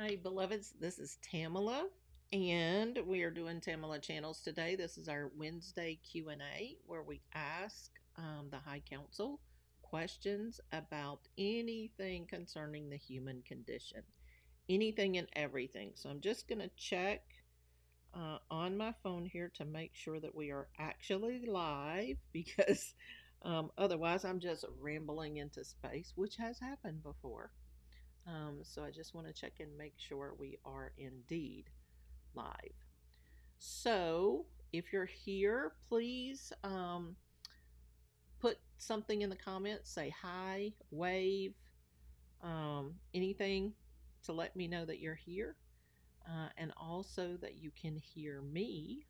Hi, beloveds. This is Tamala, and we are doing Tamala channels today. This is our Wednesday Q&A where we ask the High Council questions about anything concerning the human condition, anything and everything. So I'm just going to check on my phone here to make sure that we are actually live because otherwise I'm just rambling into space, which has happened before. So I just want to check and make sure we are indeed live. So if you're here, please put something in the comments, say hi, wave, anything to let me know that you're here, and also that you can hear me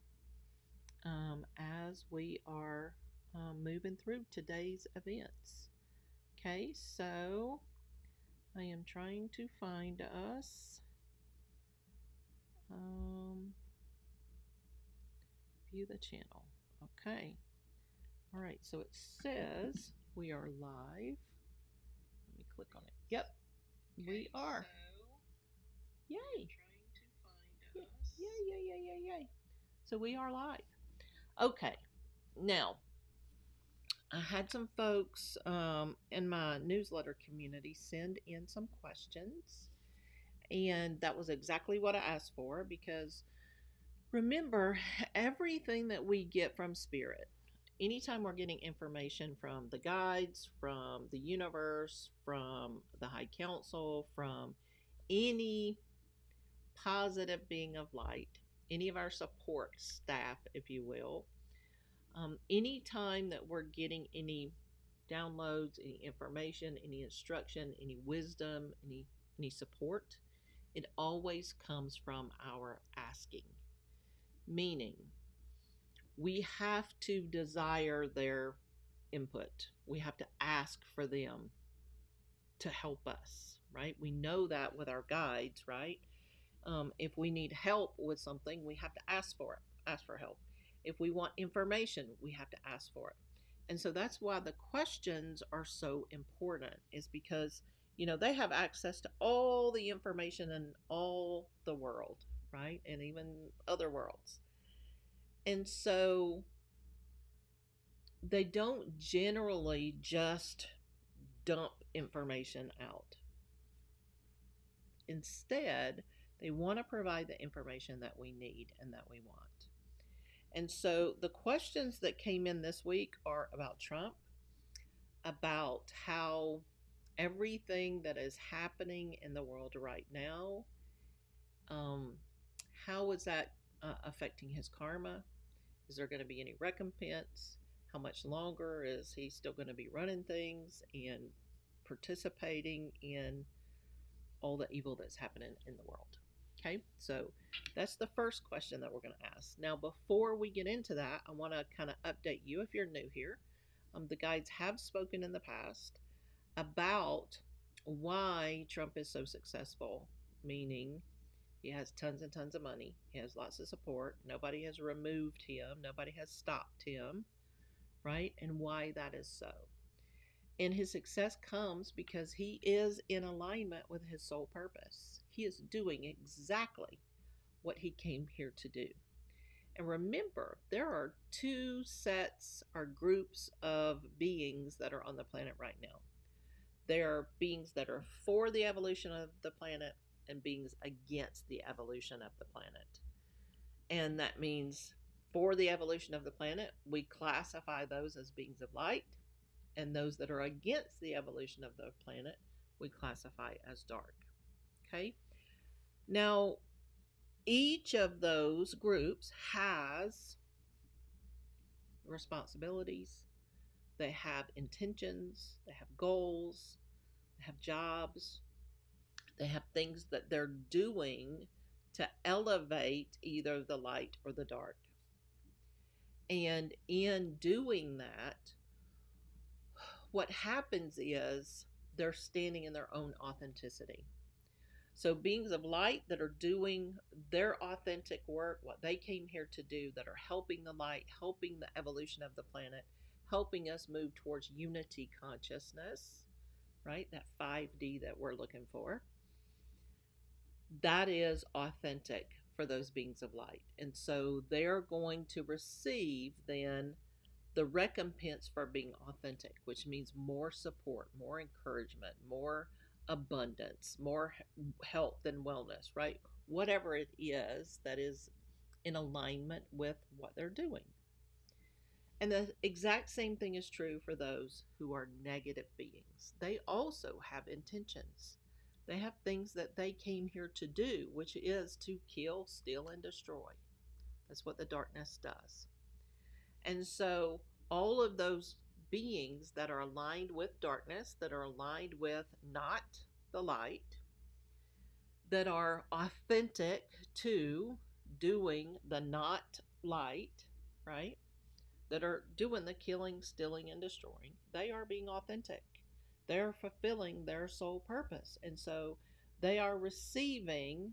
as we are moving through today's events. Okay, so I am trying to find us. View the channel. Okay. All right. So it says we are live. Let me click on it. Yep, we are. Yay. Yay, yay, yay, yay, yay. So we are live. Okay. Now, I had some folks in my newsletter community send in some questions. And that was exactly what I asked for because remember, everything that we get from Spirit, anytime we're getting information from the guides, from the universe, from the High Council, from any positive being of light, any of our support staff, if you will, anytime that we're getting any downloads, any information, any instruction, any wisdom, any support, it always comes from our asking. Meaning, we have to desire their input. We have to ask for them to help us, right? We know that with our guides, right? If we need help with something, we have to ask for it, ask for help. If we want information, we have to ask for it. And so that's why the questions are so important, is because, they have access to all the information in all the world, right? And even other worlds. And so they don't generally just dump information out. Instead, they want to provide the information that we need and that we want. And so the questions that came in this week are about Trump, about how everything that is happening in the world right now, um, how is that affecting his karma? Is there going to be any recompense? How much longer is he still going to be running things and participating in all the evil that's happening in the world? Okay, so that's the first question that we're going to ask. Now, before we get into that, I want to kind of update you if you're new here. The guides have spoken in the past about why Trump is so successful, meaning he has tons and tons of money. He has lots of support. Nobody has removed him. Nobody has stopped him, right? And why that is so. And his success comes because he is in alignment with his soul purpose. He is doing exactly what he came here to do. And remember, there are two sets or groups of beings that are on the planet right now. There are beings that are for the evolution of the planet and beings against the evolution of the planet. And that means for the evolution of the planet, we classify those as beings of light, and those that are against the evolution of the planet, we classify as dark. Okay? Now, each of those groups has responsibilities, they have intentions, they have goals, they have jobs, they have things that they're doing to elevate either the light or the dark. And in doing that, what happens is they're standing in their own authenticity. So, beings of light that are doing their authentic work, what they came here to do, that are helping the light, helping the evolution of the planet, helping us move towards unity consciousness, right? That 5D that we're looking for. that is authentic for those beings of light. And so they're going to receive then the recompense for being authentic, which means more support, more encouragement, more abundance, more health and wellness, right? Whatever it is that is in alignment with what they're doing. And the exact same thing is true for those who are negative beings. They also have intentions. They have things that they came here to do, which is to kill, steal, and destroy. That's what the darkness does. And so, all of those beings that are aligned with darkness, that are aligned with not the light, that are authentic to doing the not light, right? That are doing the killing, stealing, and destroying, they are being authentic. They're fulfilling their soul purpose. And so they are receiving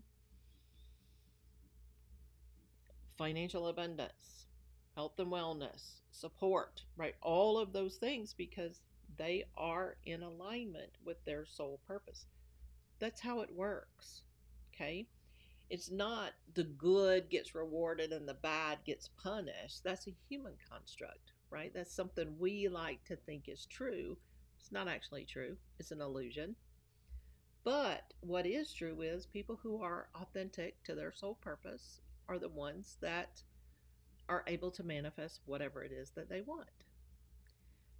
financial abundance, health and wellness, support, right? All of those things because they are in alignment with their soul purpose. That's how it works. Okay? It's not the good gets rewarded and the bad gets punished. That's a human construct, right? That's something we like to think is true. It's not actually true, it's an illusion. But what is true is people who are authentic to their soul purpose are the ones that are able to manifest whatever it is that they want.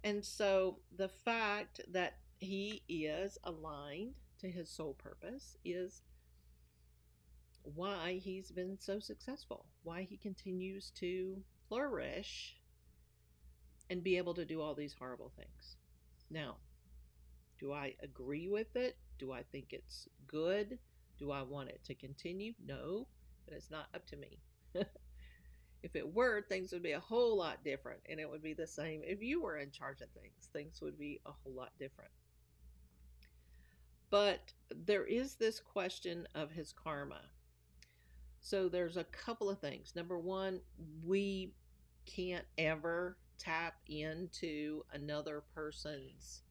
And so the fact that he is aligned to his soul purpose is why he's been so successful, why he continues to flourish and be able to do all these horrible things. Now, do I agree with it? Do I think it's good? Do I want it to continue? No, but it's not up to me. If it were, things would be a whole lot different, and it would be the same if you were in charge of things. Things would be a whole lot different. But there is this question of his karma. So there's a couple of things. Number one, we can't ever tap into another person's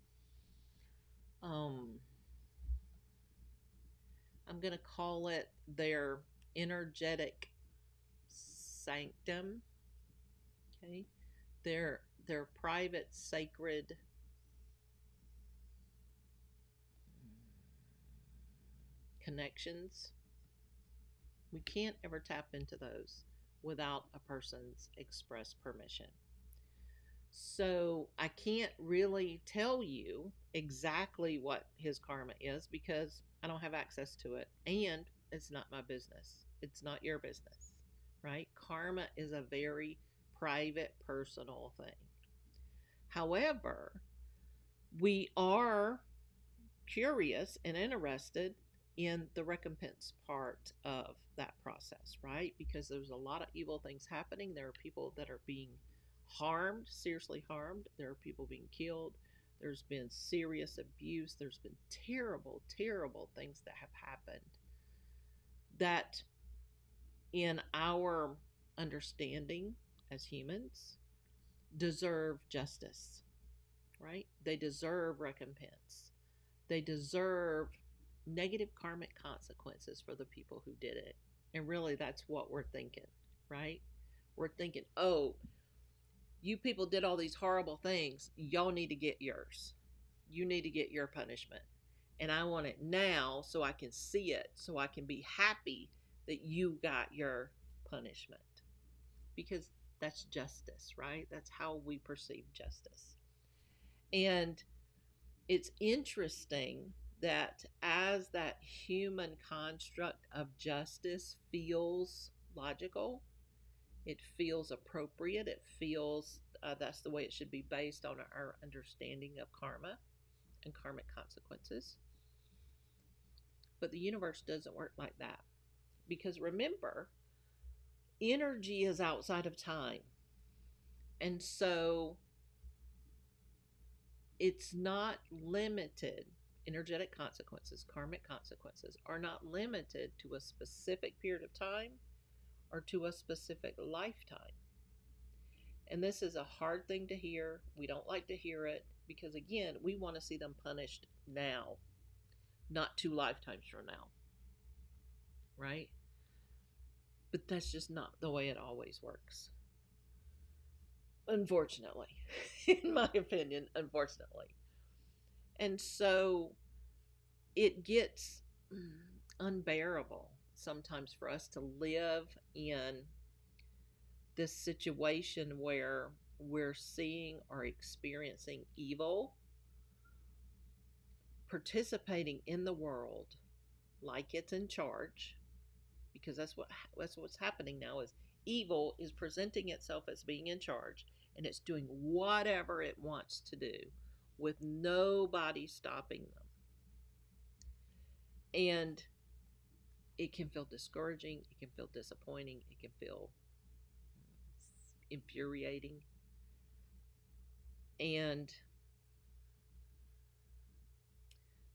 I'm going to call it their energetic sanctum, okay? Their private sacred connections. We can't ever tap into those without a person's express permission. So I can't really tell you exactly what his karma is because I don't have access to it and it's not my business. It's not your business, right? Karma is a very private, personal thing. However, we are curious and interested in the recompense part of that process, right? Because there's a lot of evil things happening. There are people that are being harmed, seriously harmed. There are people being killed. There's been serious abuse. There's been terrible, terrible things that have happened that, in our understanding as humans, deserve justice, right? They deserve recompense. They deserve negative karmic consequences for the people who did it. And really, that's what we're thinking, right? We're thinking, oh, you people did all these horrible things. Y'all need to get yours. You need to get your punishment. And I want it now so I can see it, so I can be happy that you got your punishment. Because that's justice, right? That's how we perceive justice. And it's interesting that as that human construct of justice feels logical, it feels appropriate, it feels that's the way it should be based on our understanding of karma and karmic consequences. But the universe doesn't work like that. Because remember, energy is outside of time. And so it's not limited. Energetic consequences, karmic consequences, are not limited to a specific period of time or to a specific lifetime. And this is a hard thing to hear. We don't like to hear it because, again, we want to see them punished now, not 2 lifetimes from now. right? But that's just not the way it always works. Unfortunately, in my opinion, unfortunately. And so it gets unbearable sometimes for us to live in this situation where we're seeing or experiencing evil participating in the world like it's in charge, because that's what's happening now is evil is presenting itself as being in charge, and it's doing whatever it wants to do with nobody stopping them. And it can feel discouraging, it can feel disappointing, it can feel infuriating. And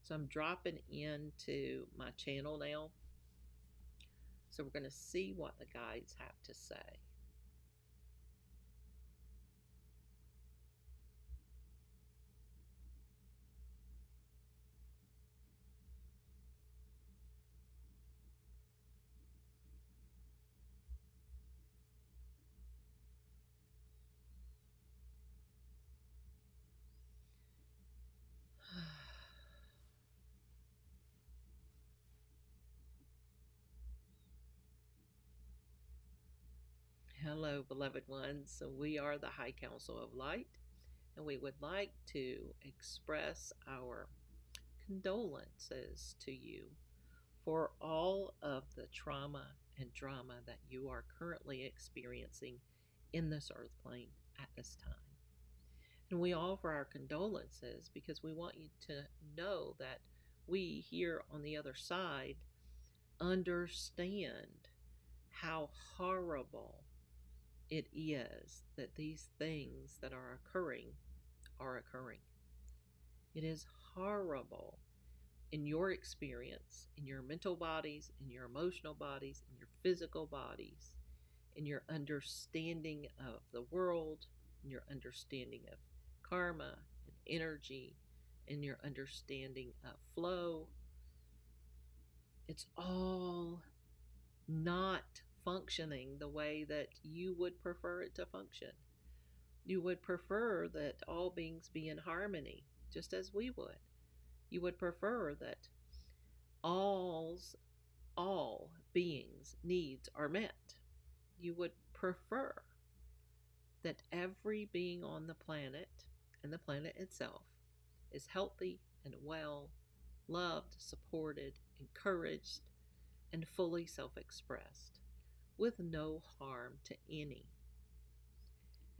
so I'm dropping into my channel now. So we're going to see what the guides have to say. Hello, beloved ones. So we are the High Council of Light, and we would like to express our condolences to you for all of the trauma and drama that you are currently experiencing in this earth plane at this time. And we offer our condolences because we want you to know that we here on the other side understand how horrible it is that these things that are occurring are occurring. It is horrible in your experience, in your mental bodies, in your emotional bodies, in your physical bodies, in your understanding of the world, in your understanding of karma and energy, in your understanding of flow. It's all not functioning the way that you would prefer it to function. You would prefer that all beings be in harmony, just as we would. You would prefer that all's all beings' needs are met. You would prefer that every being on the planet and the planet itself is healthy and well, loved, supported, encouraged, and fully self expressed, with no harm to any.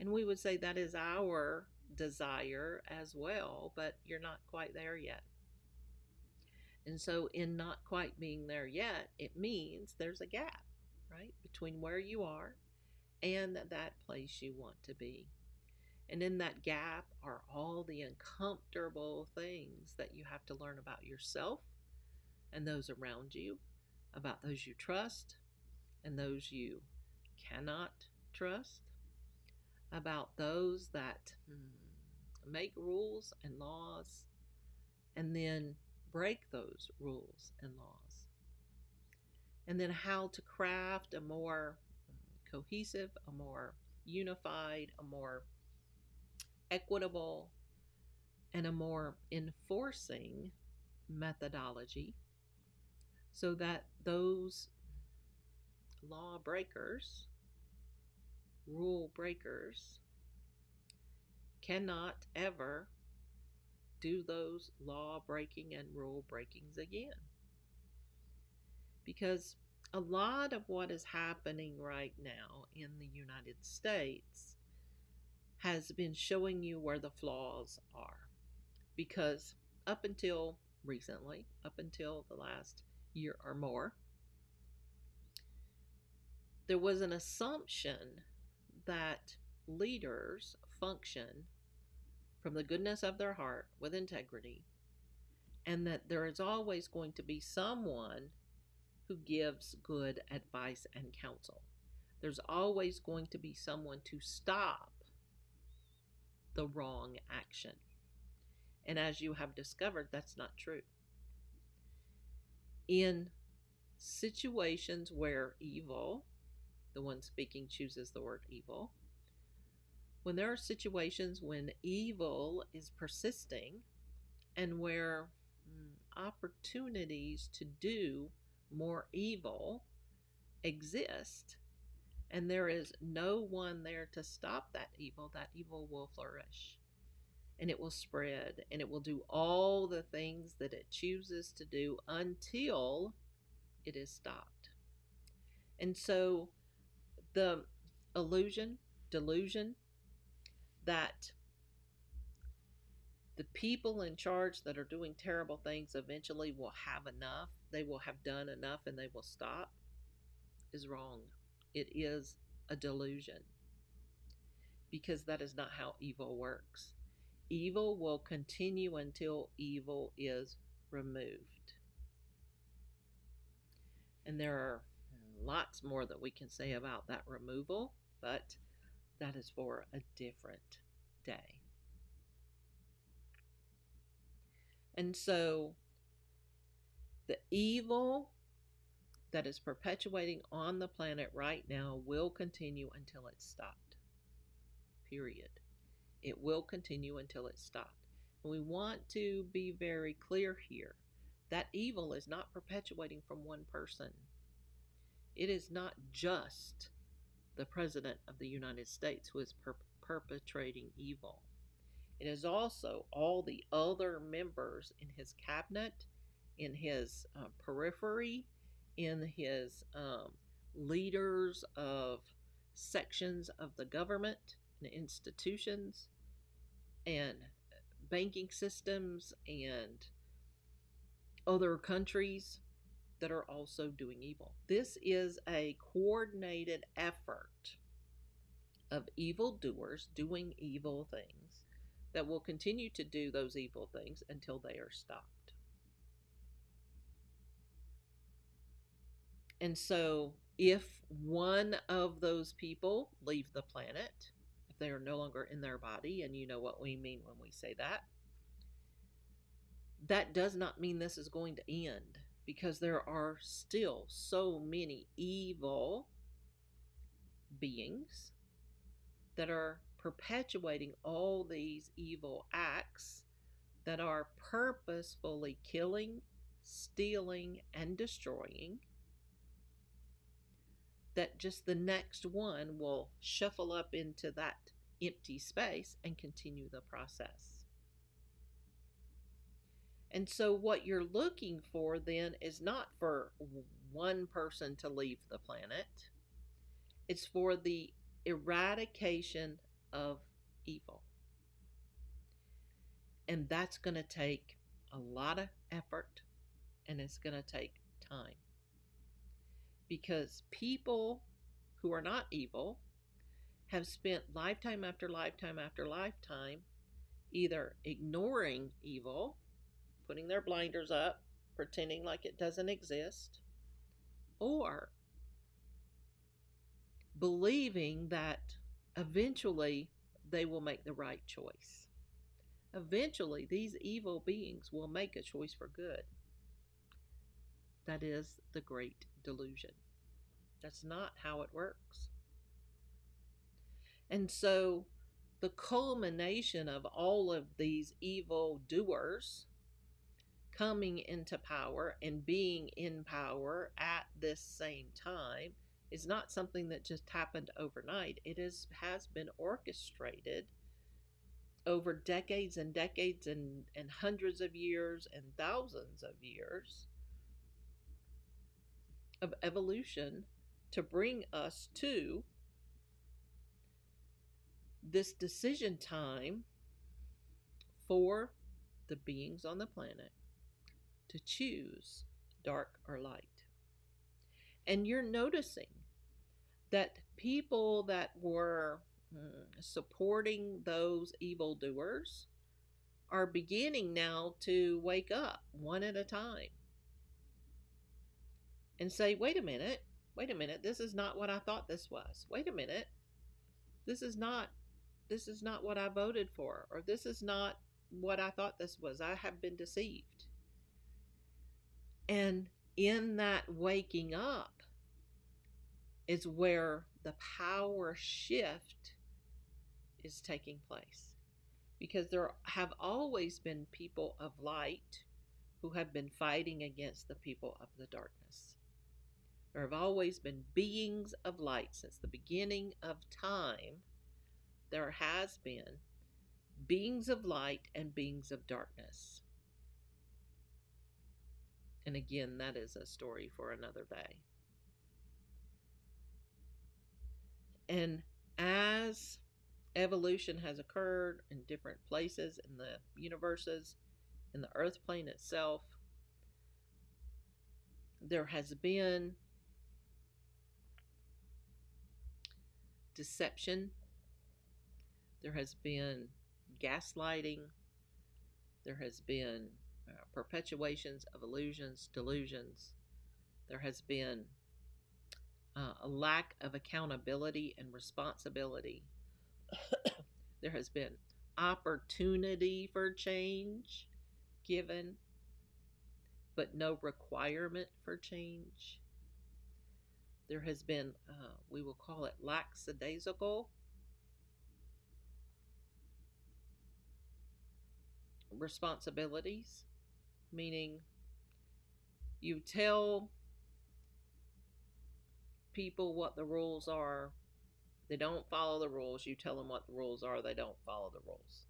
And we would say that is our desire as well, but you're not quite there yet. And so, in not quite being there yet, it means there's a gap, right, between where you are and that place you want to be. And in that gap are all the uncomfortable things that you have to learn about yourself and those around you, about those you trust and those you cannot trust, about those that make rules and laws and then break those rules and laws. And then how to craft a more cohesive, a more unified, a more equitable, and a more enforcing methodology so that those law breakers, rule breakers, cannot ever do those law breaking and rule breakings again. Because a lot of what is happening right now in the United States has been showing you where the flaws are. Because up until recently, up until the last year or more, there was an assumption that leaders function from the goodness of their heart with integrity, and that there is always going to be someone who gives good advice and counsel. There's always going to be someone to stop the wrong action. And as you have discovered, that's not true. In situations where evil, the one speaking chooses the word evil, when there are situations when evil is persisting and where opportunities to do more evil exist, and there is no one there to stop that evil will flourish and it will spread and it will do all the things that it chooses to do until it is stopped. And so the delusion that the people in charge that are doing terrible things eventually will have enough, they will have done enough and they will stop, is wrong. It is a delusion, because that is not how evil works. Evil will continue until evil is removed. And there are lots more that we can say about that removal, but that is for a different day. And so the evil that is perpetuating on the planet right now will continue until it's stopped. Period. It will continue until it's stopped. And we want to be very clear here. That evil is not perpetuating from one person. It is not just the President of the United States who is perpetrating evil. It is also all the other members in his cabinet, in his periphery, in his leaders of sections of the government and institutions and banking systems and other countries that are also doing evil. This is a coordinated effort of evildoers doing evil things that will continue to do those evil things until they are stopped. And so, if one of those people leave the planet, if they are no longer in their body, and you know what we mean when we say that, that does not mean this is going to end, because there are still so many evil beings that are perpetuating all these evil acts that are purposefully killing, stealing, and destroying, that just the next one will shuffle up into that empty space and continue the process. And so what you're looking for then is not for one person to leave the planet. It's for the eradication of evil. And that's going to take a lot of effort, and it's going to take time. Because people who are not evil have spent lifetime after lifetime after lifetime either ignoring evil, putting their blinders up, pretending like it doesn't exist, or believing that eventually they will make the right choice. Eventually, these evil beings will make a choice for good. That is the great delusion. That's not how it works. And so, the culmination of all of these evil doers coming into power and being in power at this same time is not something that just happened overnight. It has been orchestrated over decades and decades and hundreds of years and thousands of years of evolution to bring us to this decision time for the beings on the planet to choose dark or light. And you're noticing that people that were supporting those evildoers are beginning now to wake up one at a time and say, wait a minute, this is not what I thought this was. Wait a minute, this is not what I voted for, or this is not what I thought this was. I have been deceived. And in that waking up is where the power shift is taking place. Because there have always been people of light who have been fighting against the people of the darkness. There have always been beings of light since the beginning of time. There has been beings of light and beings of darkness. And again, that is a story for another day. And as evolution has occurred in different places in the universes, in the earth plane itself, there has been deception, there has been gaslighting, there has been perpetuations of illusions, delusions, there has been a lack of accountability and responsibility. There has been opportunity for change given, but no requirement for change. There has been, we will call it lackadaisical responsibilities, meaning you tell people what the rules are. They don't follow the rules. You tell them what the rules are. They don't follow the rules.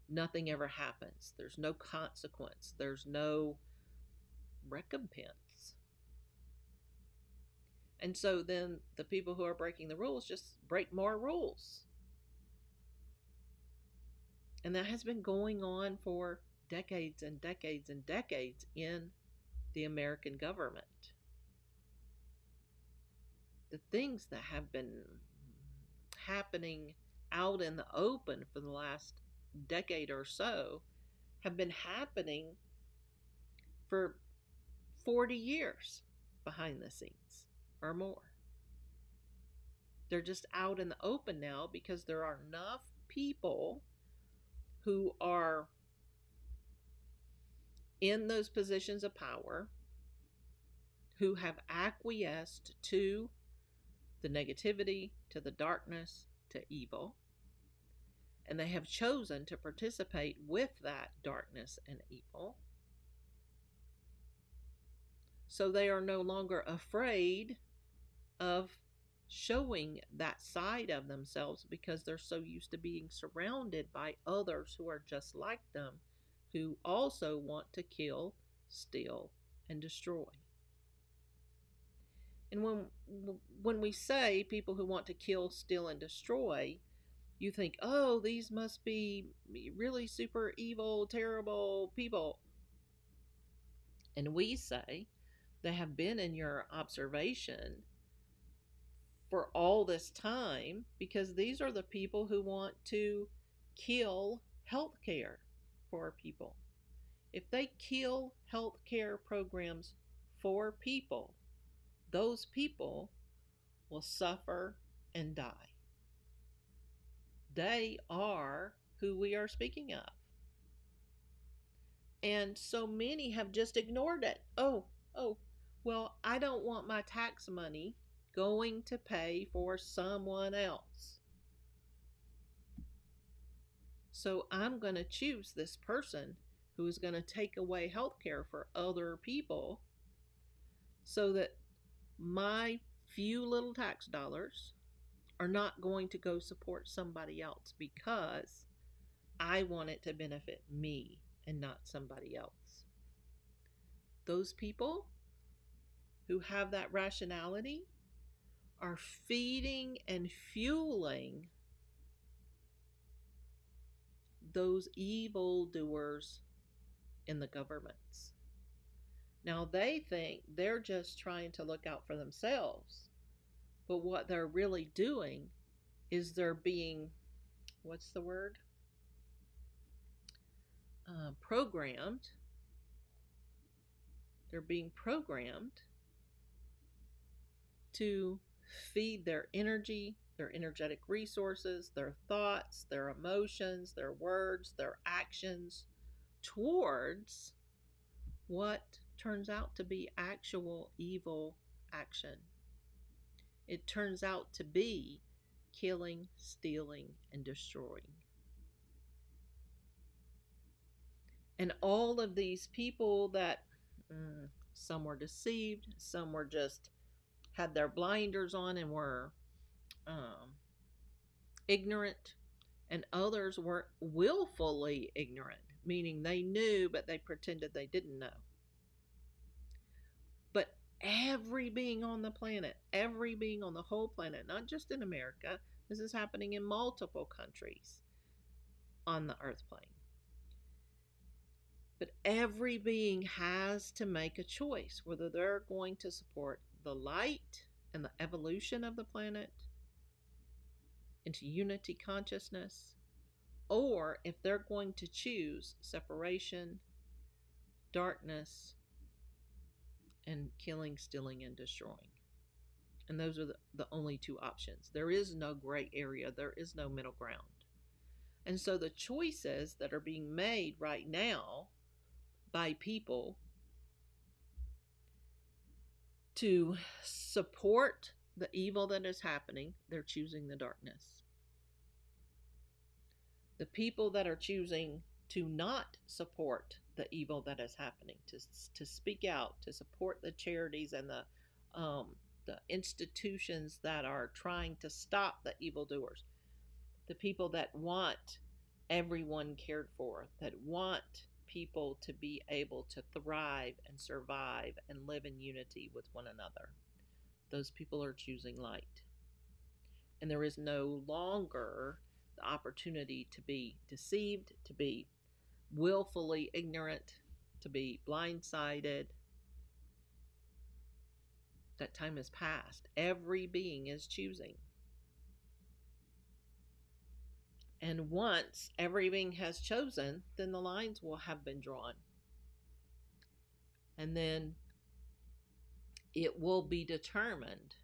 Nothing ever happens. There's no consequence. There's no recompense. And so then the people who are breaking the rules just break more rules. And that has been going on for decades and decades and decades in the American government. The things that have been happening out in the open for the last decade or so have been happening for 40 years behind the scenes or more. They're just out in the open now because there are enough people who are in those positions of power who have acquiesced to the negativity, to the darkness, to evil, and they have chosen to participate with that darkness and evil. So they are no longer afraid of showing that side of themselves because they're so used to being surrounded by others who are just like them, who also want to kill, steal, and destroy. And when we say people who want to kill, steal, and destroy, you think, oh, these must be really super evil, terrible people. And we say they have been in your observation for all this time because these are the people who want to kill healthcare for people. If they kill healthcare programs for people, those people will suffer and die. They are who we are speaking of. And so many have just ignored it. Oh, well, I don't want my tax money going to pay for someone else. So I'm going to choose this person who is going to take away health care for other people so that my few little tax dollars are not going to go support somebody else because I want it to benefit me and not somebody else. Those people who have that rationality are feeding and fueling those evildoers in the governments. Now they think they're just trying to look out for themselves, but what they're really doing is they're being, what's the word? Programmed. They're being programmed to feed their energy, their energetic resources, their thoughts, their emotions, their words, their actions towards what turns out to be actual evil action. It turns out to be killing, stealing, and destroying. And all of these people that some were deceived, some were just had their blinders on and were um, ignorant, and others were willfully ignorant, meaning they knew but they pretended they didn't know. But every being on the planet, every being on the whole planet, not just in America, this is happening in multiple countries on the earth plane. But every being has to make a choice whether they're going to support the light and the evolution of the planet into unity consciousness, or if they're going to choose separation, darkness, and killing, stealing, and destroying. And those are the only two options. There is no gray area, there is no middle ground. And so the choices that are being made right now by people to support the evil that is happening, they're choosing the darkness. The people that are choosing to not support the evil that is happening, to speak out, to support the charities and the institutions that are trying to stop the evildoers, the people that want everyone cared for, that want people to be able to thrive and survive and live in unity with one another. Those people are choosing light. And there is no longer the opportunity to be deceived, to be willfully ignorant, to be blindsided. That time is past. Every being is choosing. And once every being has chosen, then the lines will have been drawn. And then it will be determined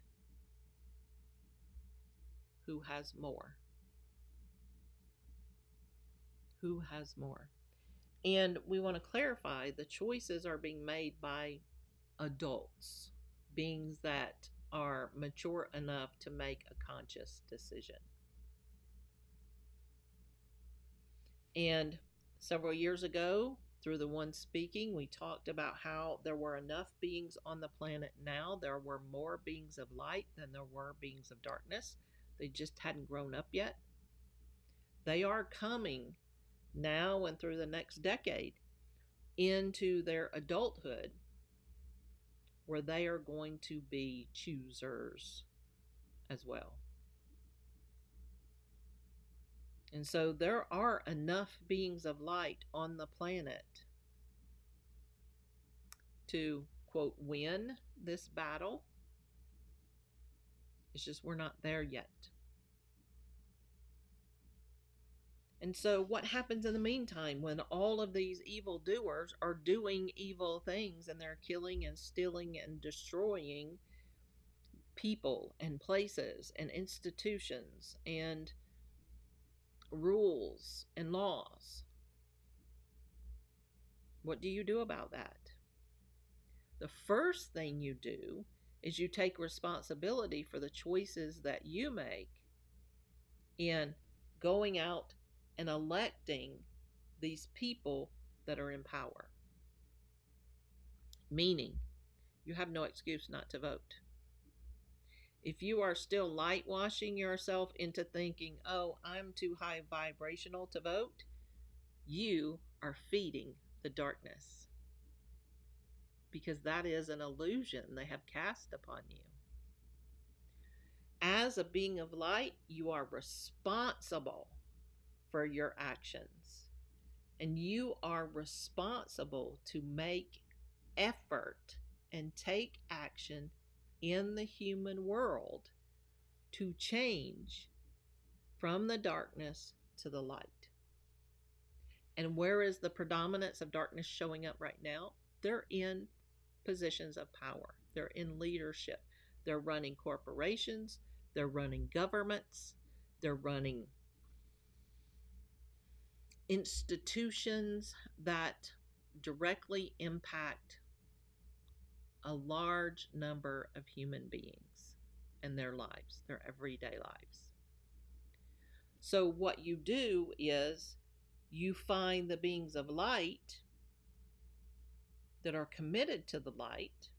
who has more. Who has more? And we want to clarify the choices are being made by adults, beings that are mature enough to make a conscious decision. And several years ago, through the One Speaking, we talked about how there were enough beings on the planet now. There were more beings of light than there were beings of darkness. They just hadn't grown up yet. They are coming now and through the next decade into their adulthood, where they are going to be choosers as well. And so there are enough beings of light on the planet to, quote, win this battle. It's just we're not there yet. And so what happens in the meantime when all of these evildoers are doing evil things and they're killing and stealing and destroying people and places and institutions and rules and laws? What do you do about that? The first thing you do is you take responsibility for the choices that you make in going out and electing these people that are in power. Meaning, you have no excuse not to vote. If you are still light washing yourself into thinking, oh, I'm too high vibrational to vote, you are feeding the darkness. Because that is an illusion they have cast upon you. As a being of light, you are responsible for your actions. And you are responsible to make effort and take action in the human world to change from the darkness to the light. And where is the predominance of darkness showing up right now? They're in positions of power. They're in leadership. They're running corporations. They're running governments. They're running institutions that directly impact a large number of human beings and their lives, their everyday lives. So, what you do is you find the beings of light that are committed to the light,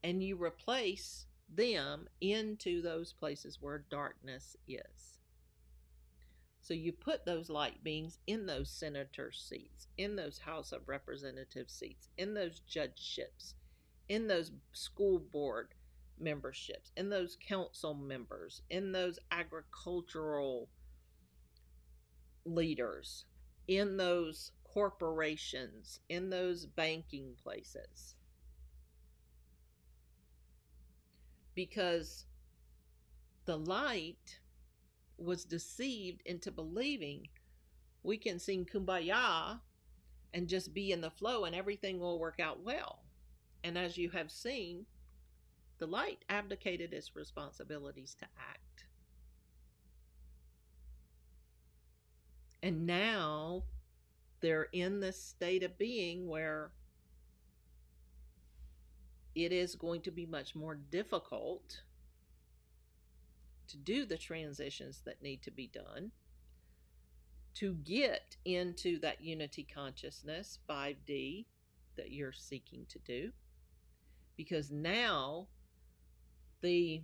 and you replace them into those places where darkness is. So you put those light beings in those senator seats, in those House of Representative seats, in those judgeships, in those school board memberships, in those council members, in those agricultural leaders, in those corporations, in those banking places. Because the light was deceived into believing we can sing kumbaya and just be in the flow and everything will work out well. And as you have seen, the light abdicated its responsibilities to act. And now they're in this state of being where it is going to be much more difficult to do the transitions that need to be done, to get into that unity consciousness, 5D, that you're seeking to do. Because now the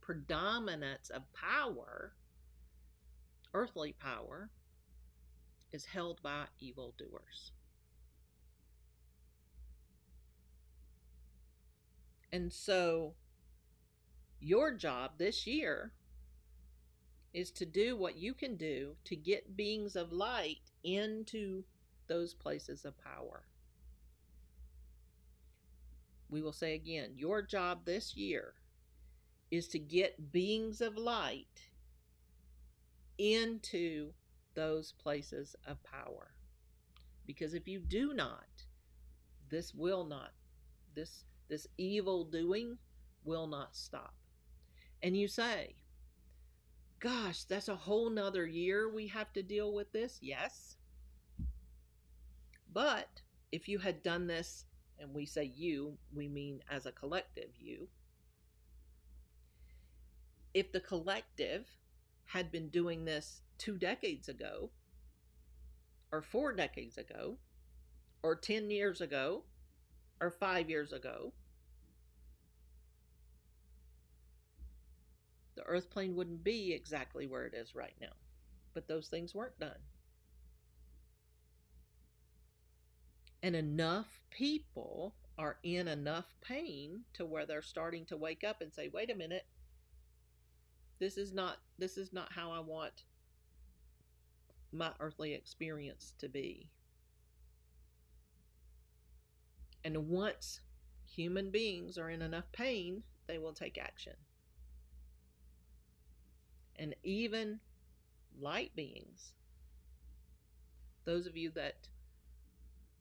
predominance of power, earthly power, is held by evildoers. And so your job this year is to do what you can do to get beings of light into those places of power. We will say again, your job this year is to get beings of light into those places of power. Because if you do not, this evil doing will not stop. And you say, gosh, that's a whole nother year we have to deal with this. Yes. But if you had done this, and we say you, we mean as a collective you, if the collective had been doing this 2 decades ago, or 4 decades ago, or 10 years ago, or 5 years ago, the earth plane wouldn't be exactly where it is right now. But those things weren't done. And enough people are in enough pain to where they're starting to wake up and say, wait a minute, this is not how I want my earthly experience to be. And once human beings are in enough pain, they will take action. And even light beings, those of you that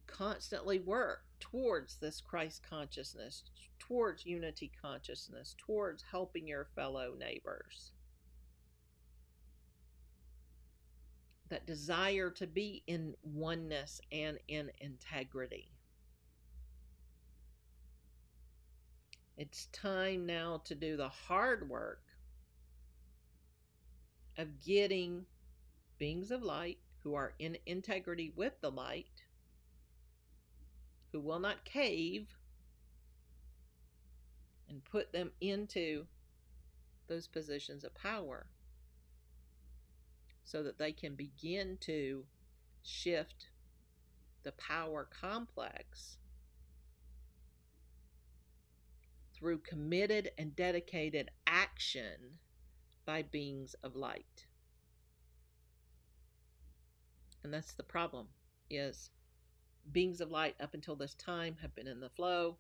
constantly work towards this Christ consciousness, towards unity consciousness, towards helping your fellow neighbors, that desire to be in oneness and in integrity. It's time now to do the hard work of getting beings of light who are in integrity with the light, who will not cave, and put them into those positions of power so that they can begin to shift the power complex through committed and dedicated action by beings of light. And that's the problem, is beings of light up until this time have been in the flow.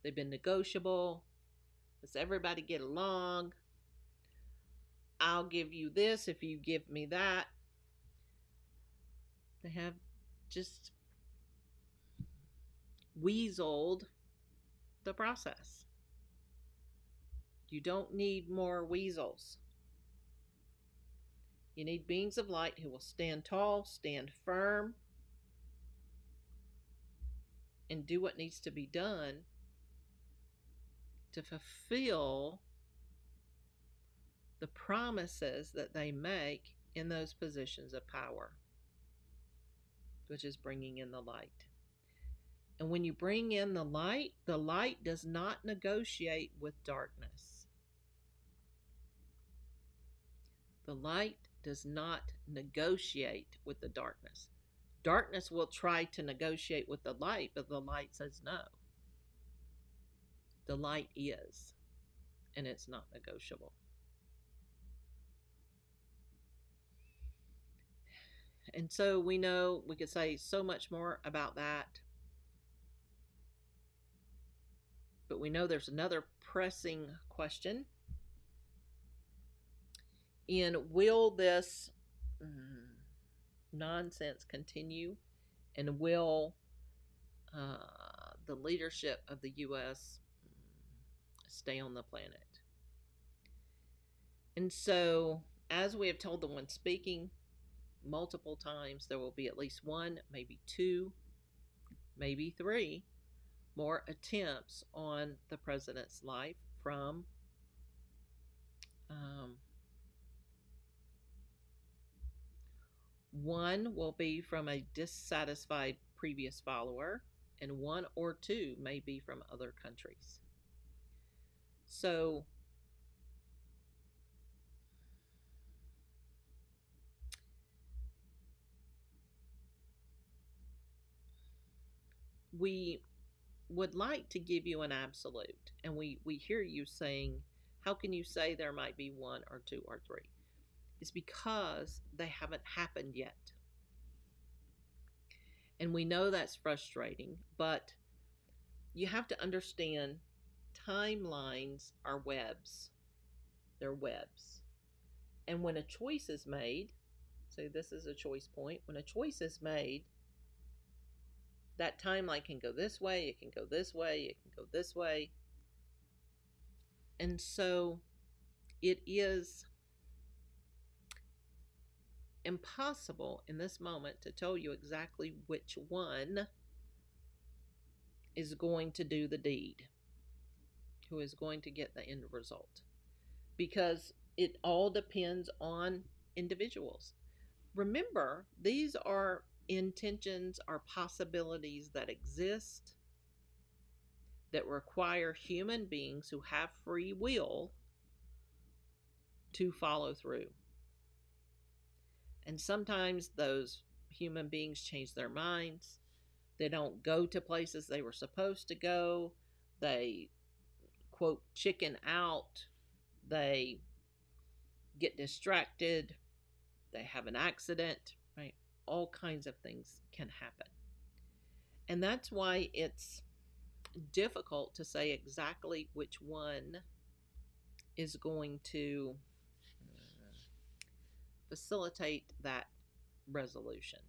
They've been negotiable. Let's everybody get along. I'll give you this if you give me that. They have just weaseled the process. You don't need more weasels. You need beings of light who will stand tall, stand firm, and do what needs to be done to fulfill the promises that they make in those positions of power, which is bringing in the light. And when you bring in the light does not negotiate with darkness. The light does not negotiate with the darkness. Darkness will try to negotiate with the light, but the light says no. The light is, and it's not negotiable. And so we know we could say so much more about that. But we know there's another pressing question. And will this nonsense continue? And will the leadership of the U.S. stay on the planet? And so, as we have told the one speaking multiple times, there will be at least one, maybe two, maybe three more attempts on the president's life from one will be from a dissatisfied previous follower, and one or two may be from other countries. So we would like to give you an absolute, and we hear you saying, how can you say there might be one or two or three? It's because they haven't happened yet. And we know that's frustrating, but you have to understand timelines are webs. They're webs. And when a choice is made, say this is a choice point, when a choice is made, that timeline can go this way, it can go this way, it can go this way. And so it is impossible in this moment to tell you exactly which one is going to do the deed, who is going to get the end result, because it all depends on individuals. Remember, these are intentions, are possibilities that exist, that require human beings who have free will to follow through. And sometimes those human beings change their minds. They don't go to places they were supposed to go. They, quote, chicken out. They get distracted. They have an accident, right? All kinds of things can happen. And that's why it's difficult to say exactly which one is going to facilitate that resolution.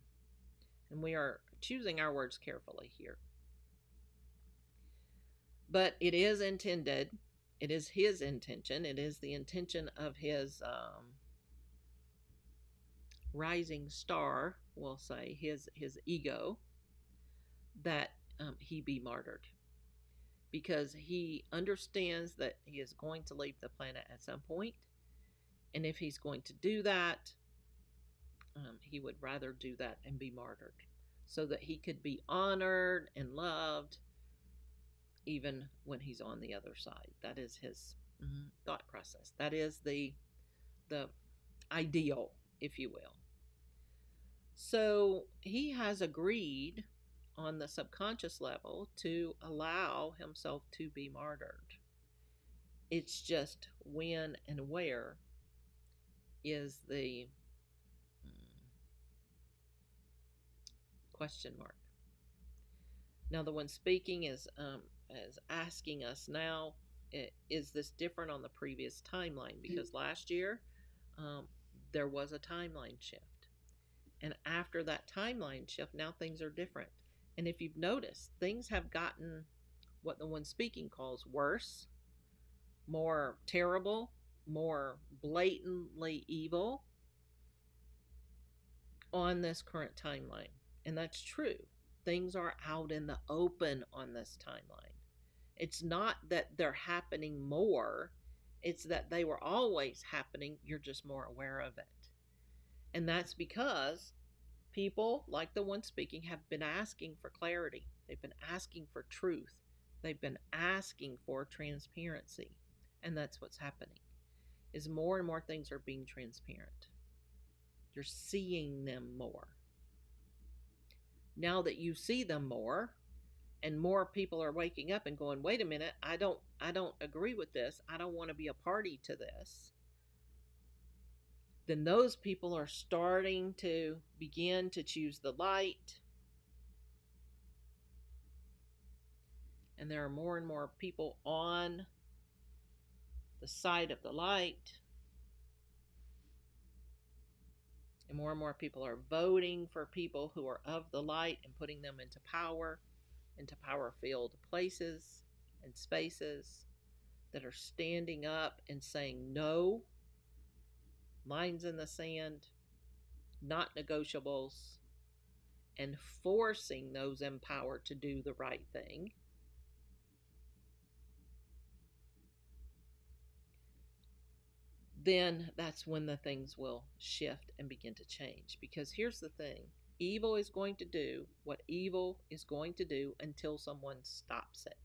And we are choosing our words carefully here. But it is intended, it is his intention, it is the intention of his rising star, we'll say, his ego, that he be martyred. Because he understands that he is going to leave the planet at some point. And if he's going to do that, he would rather do that and be martyred, so that he could be honored and loved even when he's on the other side. That is his thought process. That is the ideal, if you will. So he has agreed on the subconscious level to allow himself to be martyred. It's just when and where is the question mark. Now, the one speaking is asking us now, is this different on the previous timeline? Because last year there was a timeline shift. And after that timeline shift, now things are different. And if you've noticed, things have gotten what the one speaking calls worse, more terrible, more blatantly evil. on this current timeline. And that's true. Things are out in the open on this timeline. It's not that they're happening more, it's that they were always happening. You're just more aware of it. And that's because people, like the one speaking, have been asking for clarity. They've been asking for truth. They've been asking for transparency. And that's what's happening. Is more and more things are being transparent. You're seeing them more. Now that you see them more, and more people are waking up and going, wait a minute, I don't agree with this. I don't want to be a party to this. Then those people are starting to begin to choose the light. And there are more and more people on the side of the light. And more people are voting for people who are of the light and putting them into power filled places and spaces, that are standing up and saying no, lines in the sand, not negotiables, and forcing those in power to do the right thing. Then that's when the things will shift and begin to change. Because here's the thing, evil is going to do what evil is going to do until someone stops it.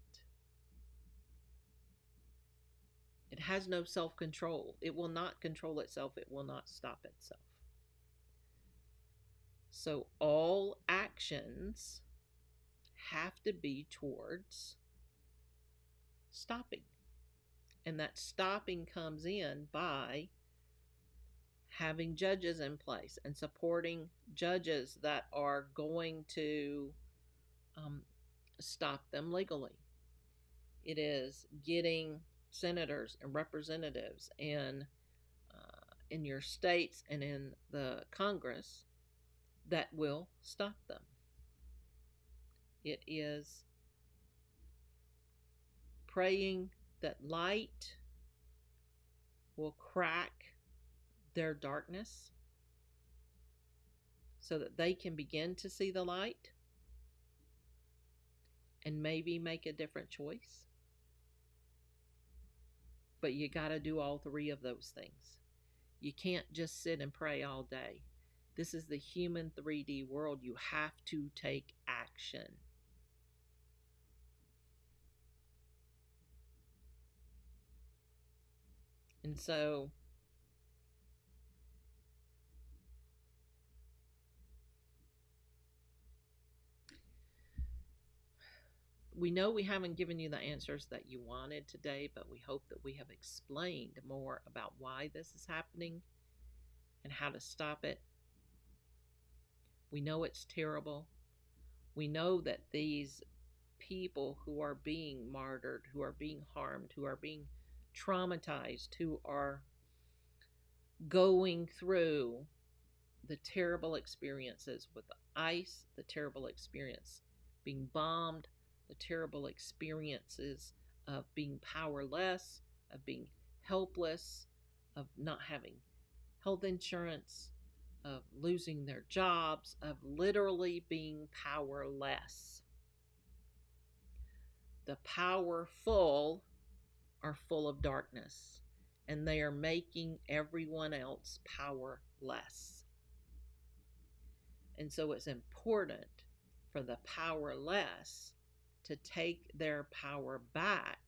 It has no self control. It will not control itself, it will not stop itself. So all actions have to be towards stopping. And that stopping comes in by having judges in place and supporting judges that are going to stop them legally. It is getting senators and representatives in your states and in the Congress that will stop them. It is praying that light will crack their darkness so that they can begin to see the light and maybe make a different choice. But you got to do all three of those things. You can't just sit and pray all day. This is the human 3D world. You have to take action. And so we know we haven't given you the answers that you wanted today, but we hope that we have explained more about why this is happening and how to stop it. We know it's terrible. We know that these people who are being martyred, who are being harmed, who are being traumatized, who are going through the terrible experiences with the ice, the terrible experience being bombed, the terrible experiences of being powerless, of being helpless, of not having health insurance, of losing their jobs, of literally being powerless. The powerful are full of darkness, and they are making everyone else powerless. And so it's important for the powerless to take their power back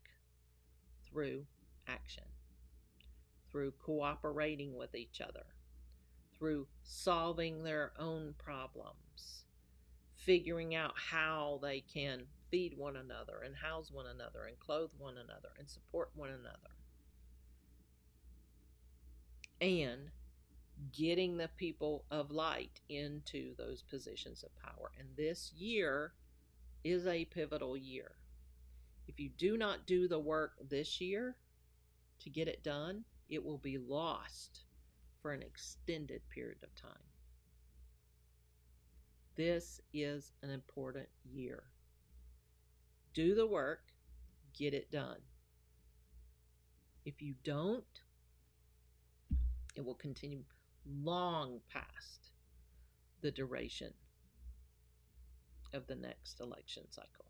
through action, through cooperating with each other, through solving their own problems, figuring out how they can feed one another and house one another and clothe one another and support one another. And getting the people of light into those positions of power. And this year is a pivotal year. If you do not do the work this year to get it done, it will be lost for an extended period of time. This is an important year. Do the work, get it done. If you don't, it will continue long past the duration of the next election cycle.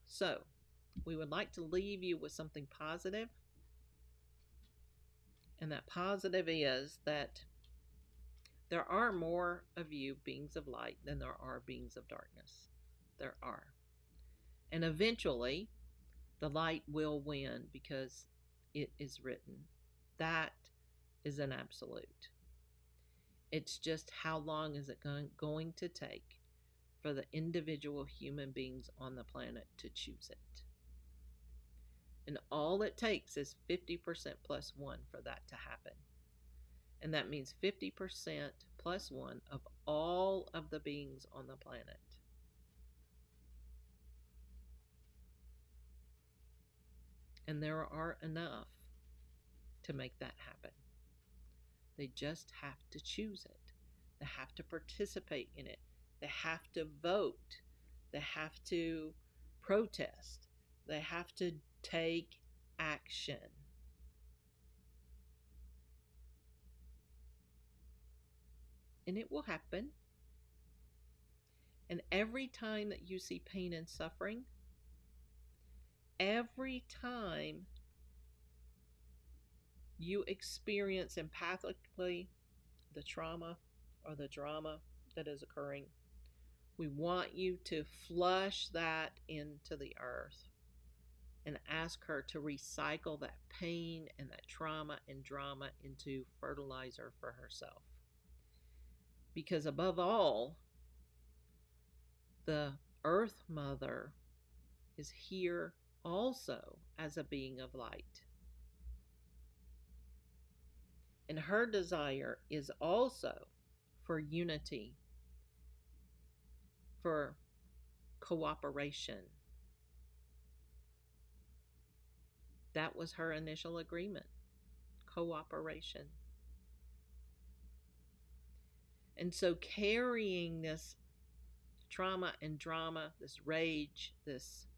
So, we would like to leave you with something positive, and that positive is that there are more of you beings of light than there are beings of darkness. There are. And eventually, the light will win because it is written. That is an absolute. It's just how long is it going to take for the individual human beings on the planet to choose it? And all it takes is 50% plus 1 for that to happen. And that means 50% plus 1 of all of the beings on the planet. And there are enough to make that happen. They just have to choose it. They have to participate in it. They have to vote. They have to protest. They have to take action. And it will happen. And every time that you see pain and suffering, every time you experience empathically the trauma or the drama that is occurring, we want you to flush that into the earth and ask her to recycle that pain and that trauma and drama into fertilizer for herself. Because above all, the Earth Mother is here also as a being of light. And her desire is also for unity, for cooperation. That was her initial agreement, cooperation. And so carrying this trauma and drama, this rage, this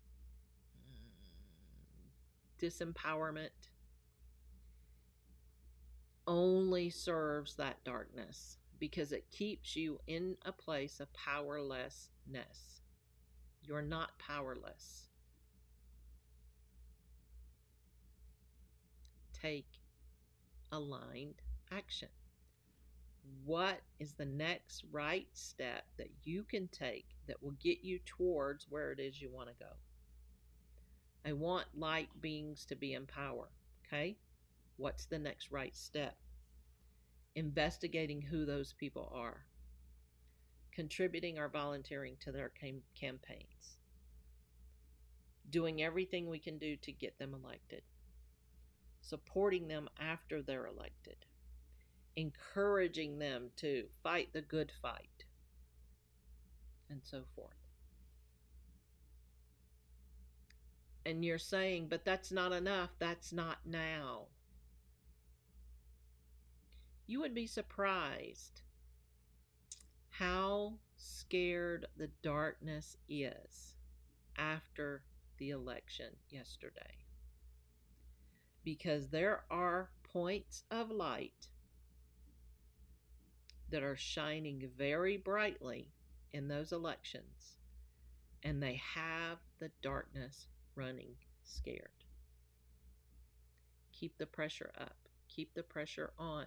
disempowerment only serves that darkness because it keeps you in a place of powerlessness. You're not powerless. Take aligned action. What is the next right step that you can take that will get you towards where it is you want to go? I want light beings to be in power. Okay? What's the next right step? Investigating who those people are. Contributing or volunteering to their campaigns. Doing everything we can do to get them elected. Supporting them after they're elected. Encouraging them to fight the good fight. And so forth. And you're saying, but that's not enough. That's not now. You would be surprised how scared the darkness is after the election yesterday. Because there are points of light that are shining very brightly in those elections, and they have the darkness running scared. Keep the pressure up. Keep the pressure on.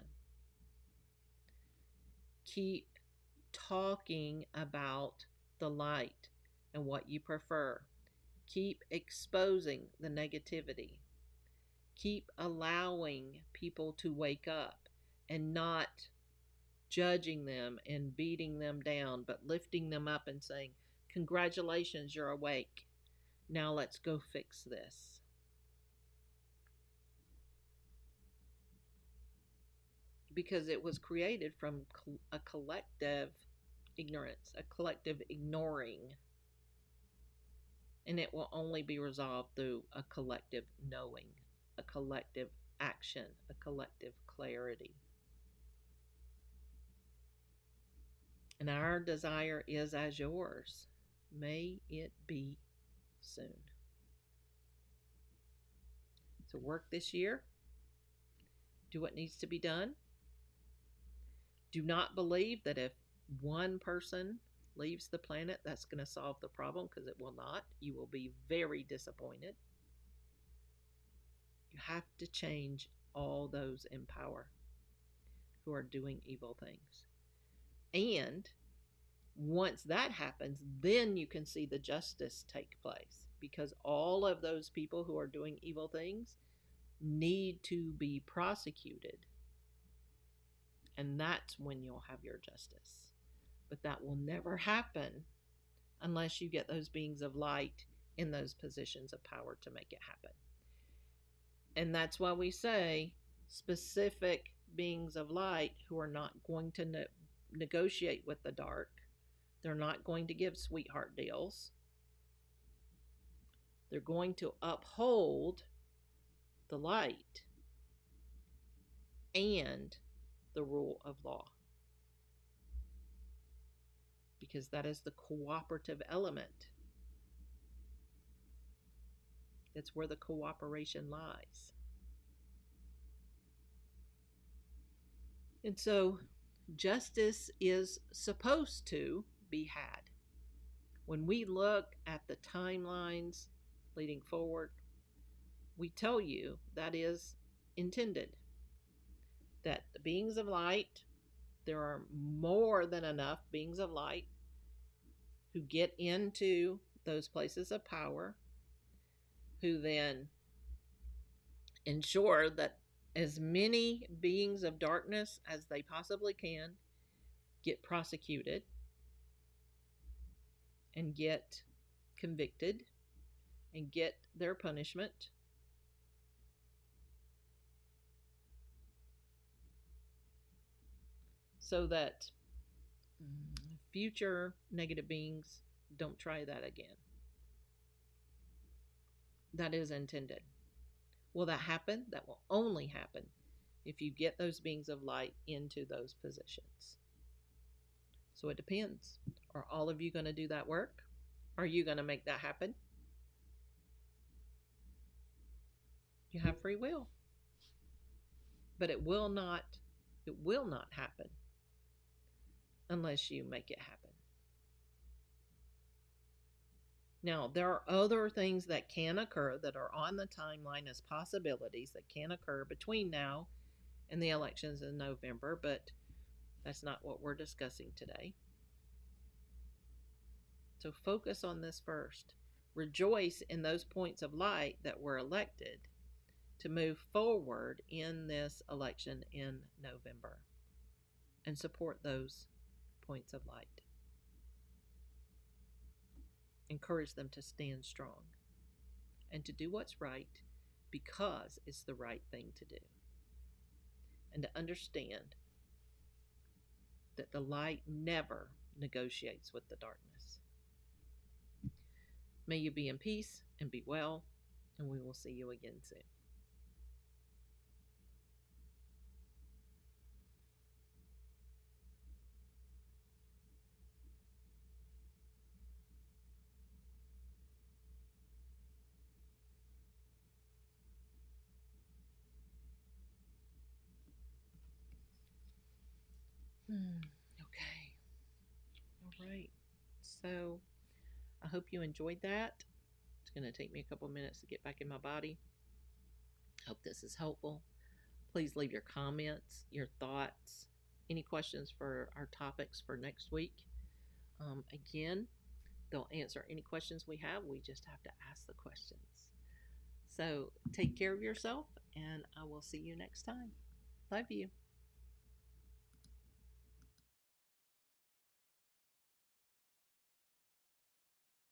Keep talking about the light and what you prefer. Keep exposing the negativity. Keep allowing people to wake up and not judging them and beating them down, but lifting them up and saying, congratulations, you're awake. Now let's go fix this. Because it was created from a collective ignorance, a collective ignoring. And it will only be resolved through a collective knowing, a collective action, a collective clarity. And our desire is as yours. May it be soon. to work this year, do what needs to be done. Do not believe that if one person leaves the planet, that's going to solve the problem, because it will not. You will be very disappointed. You have to change all those in power who are doing evil things. And once that happens, then you can see the justice take place, because all of those people who are doing evil things need to be prosecuted. And that's when you'll have your justice. But that will never happen unless you get those beings of light in those positions of power to make it happen. And that's why we say specific beings of light who are not going to negotiate with the dark. They're not going to give sweetheart deals. They're going to uphold the light and the rule of law, because that is the cooperative element. That's where the cooperation lies. And so justice is supposed to be had. When we look at the timelines leading forward, we tell you that is intended. That the beings of light, there are more than enough beings of light who get into those places of power, who then ensure that as many beings of darkness as they possibly can get prosecuted and get convicted and get their punishment. So that future negative beings don't try that again. That is intended. Will that happen? That will only happen if you get those beings of light into those positions. So it depends. Are all of you going to do that work? Are you going to make that happen? You have free will. But it will not happen unless you make it happen. Now, there are other things that can occur that are on the timeline as possibilities that can occur between now and the elections in November, but that's not what we're discussing today. So focus on this first. Rejoice in those points of light that were elected to move forward in this election in November, and support those points of light. Encourage them to stand strong and to do what's right, because it's the right thing to do. And to understand that the light never negotiates with the darkness. May you be in peace and be well, and we will see you again soon. Okay. All right. So I hope you enjoyed that. It's going to take me a couple minutes to get back in my body. Hope this is helpful. Please leave your comments, your thoughts, any questions for our topics for next week. Again, they'll answer any questions we have. We just have to ask the questions. So take care of yourself, and I will see you next time. Love you.